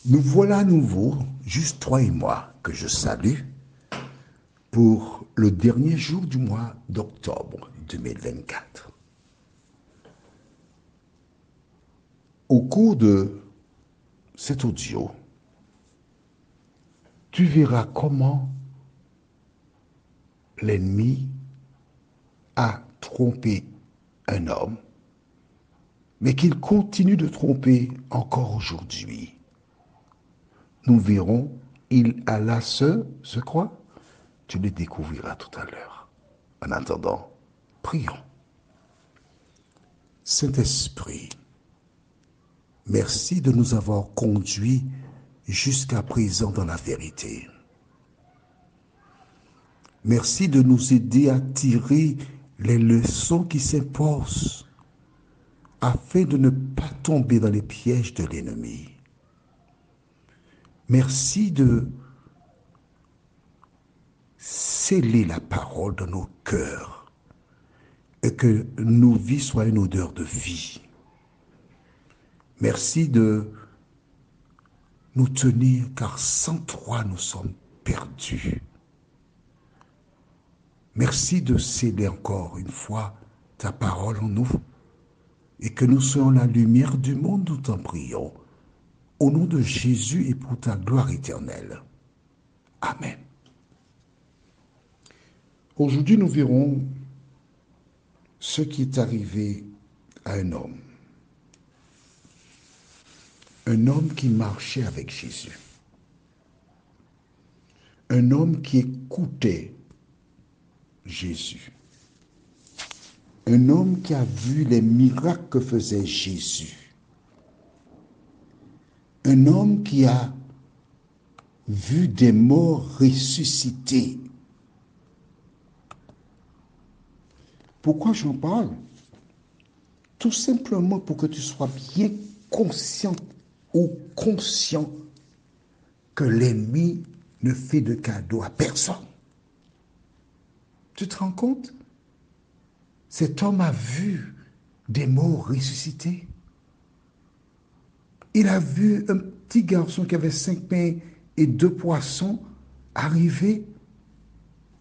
Nous voilà à nouveau, juste toi et moi, que je salue, pour le dernier jour du mois d'octobre 2024. Au cours de cet audio, tu verras comment l'ennemi a trompé un homme, mais qu'il continue de tromper encore aujourd'hui. Nous verrons, il a là ce quoi? Tu le découvriras tout à l'heure. En attendant, prions. Saint-Esprit, merci de nous avoir conduits jusqu'à présent dans la vérité. Merci de nous aider à tirer les leçons qui s'imposent afin de ne pas tomber dans les pièges de l'ennemi. Merci de sceller la parole dans nos cœurs et que nos vies soient une odeur de vie. Merci de nous tenir, car sans toi, nous sommes perdus. Merci de sceller encore une fois ta parole en nous et que nous soyons la lumière du monde, nous t'en prions. Au nom de Jésus et pour ta gloire éternelle. Amen. Aujourd'hui, nous verrons ce qui est arrivé à un homme. Un homme qui marchait avec Jésus. Un homme qui écoutait Jésus. Un homme qui a vu les miracles que faisait Jésus. Un homme qui a vu des morts ressuscités. Pourquoi j'en parle? Tout simplement pour que tu sois bien conscient ou conscient que l'ennemi ne fait de cadeau à personne. Tu te rends compte? Cet homme a vu des morts ressuscités. Il a vu un petit garçon qui avait 5 pains et 2 poissons arriver.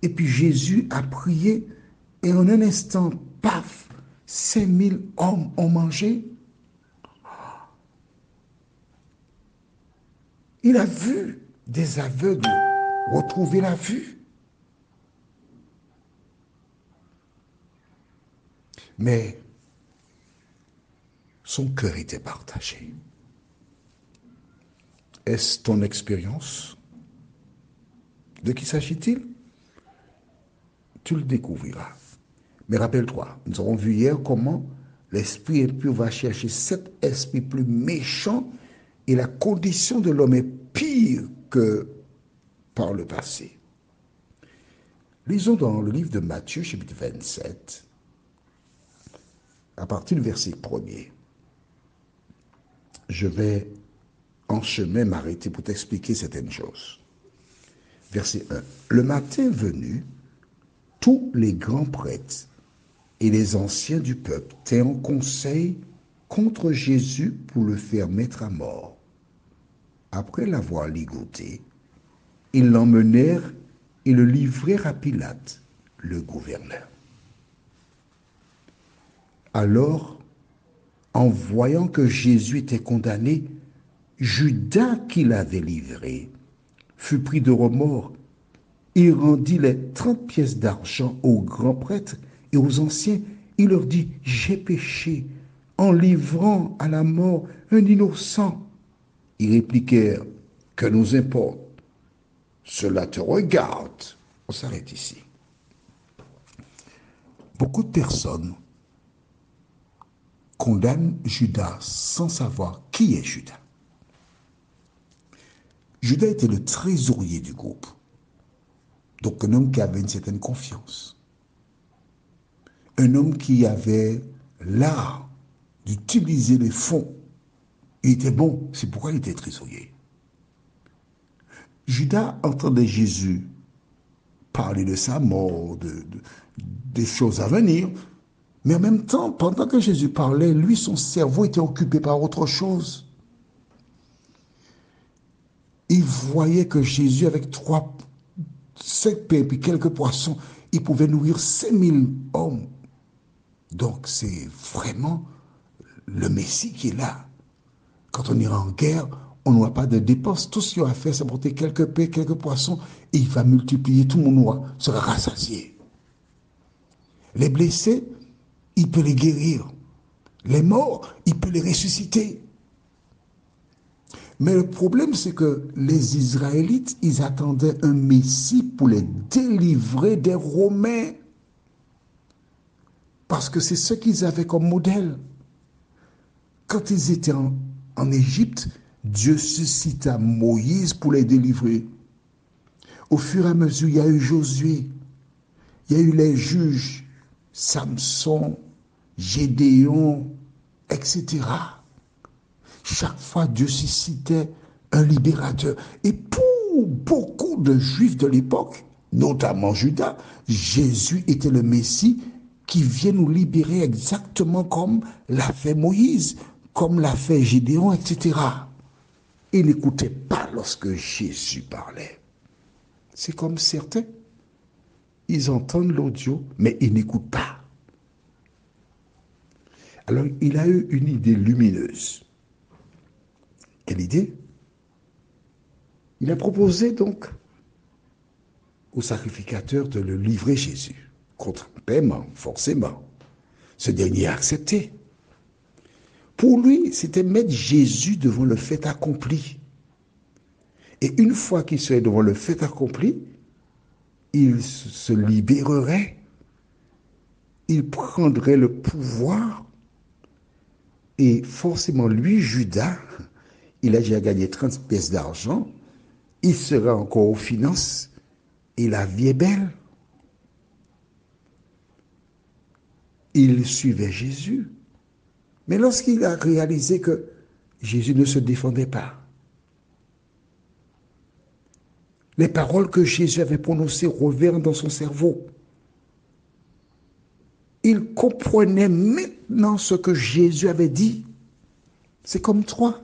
Et puis Jésus a prié. Et en un instant, paf, 5000 hommes ont mangé. Il a vu des aveugles retrouver la vue. Mais son cœur était partagé. Est-ce ton expérience? De qui s'agit-il? Tu le découvriras. Mais rappelle-toi, nous avons vu hier comment l'esprit impur va chercher cet esprit plus méchant et la condition de l'homme est pire que par le passé. Lisons dans le livre de Matthieu, chapitre 27, à partir du verset 1er. Je vais en chemin m'arrêter pour t'expliquer certaines choses. Verset 1. Le matin venu, tous les grands prêtres et les anciens du peuple tinrent conseil contre Jésus pour le faire mettre à mort. Après l'avoir ligoté, ils l'emmenèrent et le livrèrent à Pilate, le gouverneur. Alors, en voyant que Jésus était condamné, Judas qui l'avait livré fut pris de remords. Il rendit les 30 pièces d'argent aux grands prêtres et aux anciens. Il leur dit, j'ai péché en livrant à la mort un innocent. Ils répliquèrent, que nous importe? Cela te regarde. On s'arrête ici. Beaucoup de personnes condamnent Judas sans savoir qui est Judas. Judas était le trésorier du groupe. Donc un homme qui avait une certaine confiance. Un homme qui avait l'art d'utiliser les fonds. Il était bon, c'est pourquoi il était trésorier. Judas entendait Jésus parler de sa mort, des choses à venir, mais en même temps, pendant que Jésus parlait, lui, son cerveau était occupé par autre chose. il voyait que Jésus, avec 5 pains et quelques poissons, il pouvait nourrir 5000 hommes. Donc c'est vraiment le Messie qui est là. Quand on ira en guerre, on n'aura pas de dépenses. Tout ce qu'il y a à faire, c'est porter quelques pains, quelques poissons, et il va multiplier. Tout le monde sera rassasié. Les blessés, il peut les guérir. Les morts, il peut les ressusciter. Mais le problème, c'est que les Israélites, ils attendaient un Messie pour les délivrer des Romains. Parce que c'est ce qu'ils avaient comme modèle. Quand ils étaient en Égypte, Dieu suscita Moïse pour les délivrer. Au fur et à mesure, il y a eu Josué, il y a eu les juges, Samson, Gédéon, etc. Chaque fois, Dieu suscitait un libérateur. Et pour beaucoup de Juifs de l'époque, notamment Judas, Jésus était le Messie qui vient nous libérer exactement comme l'a fait Moïse, comme l'a fait Gédéon, etc. Ils n'écoutaient pas lorsque Jésus parlait. C'est comme certains, ils entendent l'audio, mais ils n'écoutent pas. Alors, il a eu une idée lumineuse. Quelle idée? Il a proposé donc au sacrificateur de le livrer Jésus, contre paiement, forcément. Ce dernier a accepté. Pour lui, c'était mettre Jésus devant le fait accompli. Et une fois qu'il serait devant le fait accompli, il se libérerait, il prendrait le pouvoir, et forcément, lui, Judas, il a déjà gagné 30 pièces d'argent, il sera encore aux finances, et la vie est belle. Il suivait Jésus. Mais lorsqu'il a réalisé que Jésus ne se défendait pas, les paroles que Jésus avait prononcées revinrent dans son cerveau. Il comprenait maintenant ce que Jésus avait dit. C'est comme toi.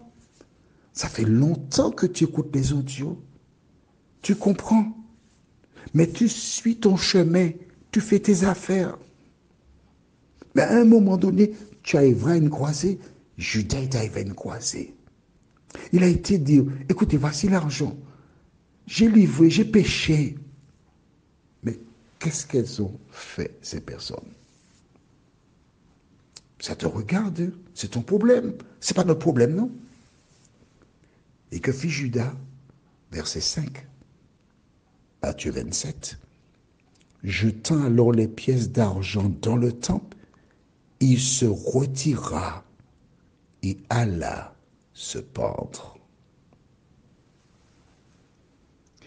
Ça fait longtemps que tu écoutes les audios. Tu comprends. Mais tu suis ton chemin. Tu fais tes affaires. Mais à un moment donné, tu arriveras à une croisée. Judas est arrivé à une croisée. Il a été dit, écoutez, voici l'argent. J'ai livré, j'ai péché. Mais qu'est-ce qu'elles ont fait, ces personnes? Ça te regarde, c'est ton problème. C'est pas notre problème, non? Et que fit Judas? Verset 5. Matthieu 27. Jetant alors les pièces d'argent dans le temple, il se retira et alla se pendre.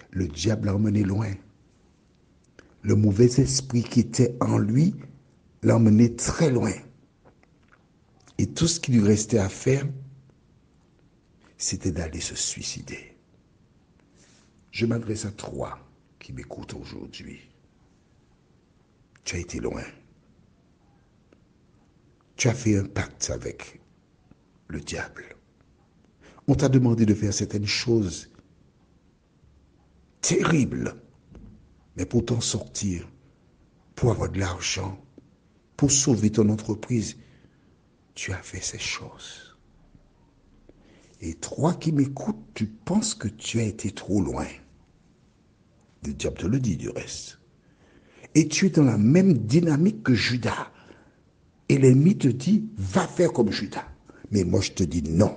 Le diable l'a emmené loin. Le mauvais esprit qui était en lui l'a emmené très loin. Et tout ce qui lui restait à faire, c'était d'aller se suicider. Je m'adresse à toi qui m'écoutes aujourd'hui. Tu as été loin. Tu as fait un pacte avec le diable. On t'a demandé de faire certaines choses terribles, mais pour t'en sortir, pour avoir de l'argent, pour sauver ton entreprise, tu as fait ces choses. Et toi qui m'écoutes, tu penses que tu as été trop loin. Le diable te le dit du reste. Et tu es dans la même dynamique que Judas. Et l'ennemi te dit, va faire comme Judas. Mais moi je te dis non.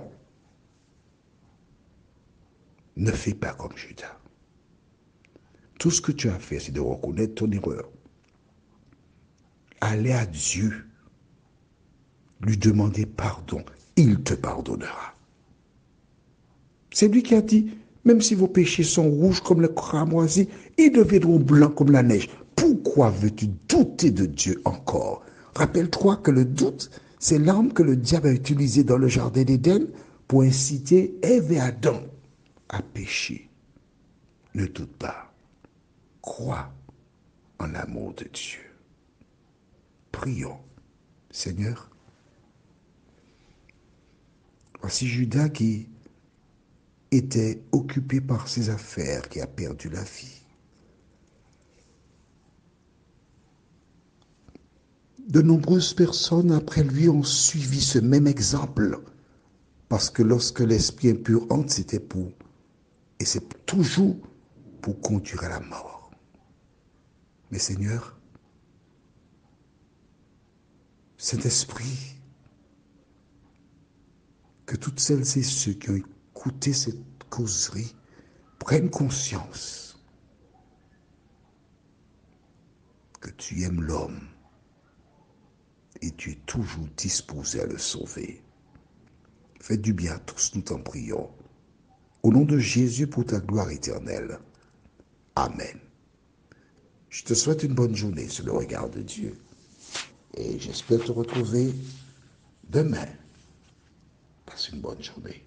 Ne fais pas comme Judas. Tout ce que tu as fait, c'est de reconnaître ton erreur. Aller à Dieu, lui demander pardon. Il te pardonnera. C'est lui qui a dit, même si vos péchés sont rouges comme le cramoisi, ils deviendront blancs comme la neige. Pourquoi veux-tu douter de Dieu encore? Rappelle-toi que le doute, c'est l'arme que le diable a utilisée dans le jardin d'Éden pour inciter Ève et Adam à pécher. Ne doute pas. Crois en l'amour de Dieu. Prions. Seigneur, voici Judas qui était occupé par ses affaires qui a perdu la vie. De nombreuses personnes après lui ont suivi ce même exemple, parce que lorsque l'esprit impur entre, c'était pour, et c'est toujours pour conduire à la mort. Mais Seigneur, Saint-Esprit, que toutes celles et ceux qui ont écouté cette causerie prennent conscience que tu aimes l'homme et tu es toujours disposé à le sauver. Fais du bien à tous, nous t'en prions. Au nom de Jésus pour ta gloire éternelle. Amen. Je te souhaite une bonne journée sous le regard de Dieu. Et j'espère te retrouver demain. Passe une bonne journée.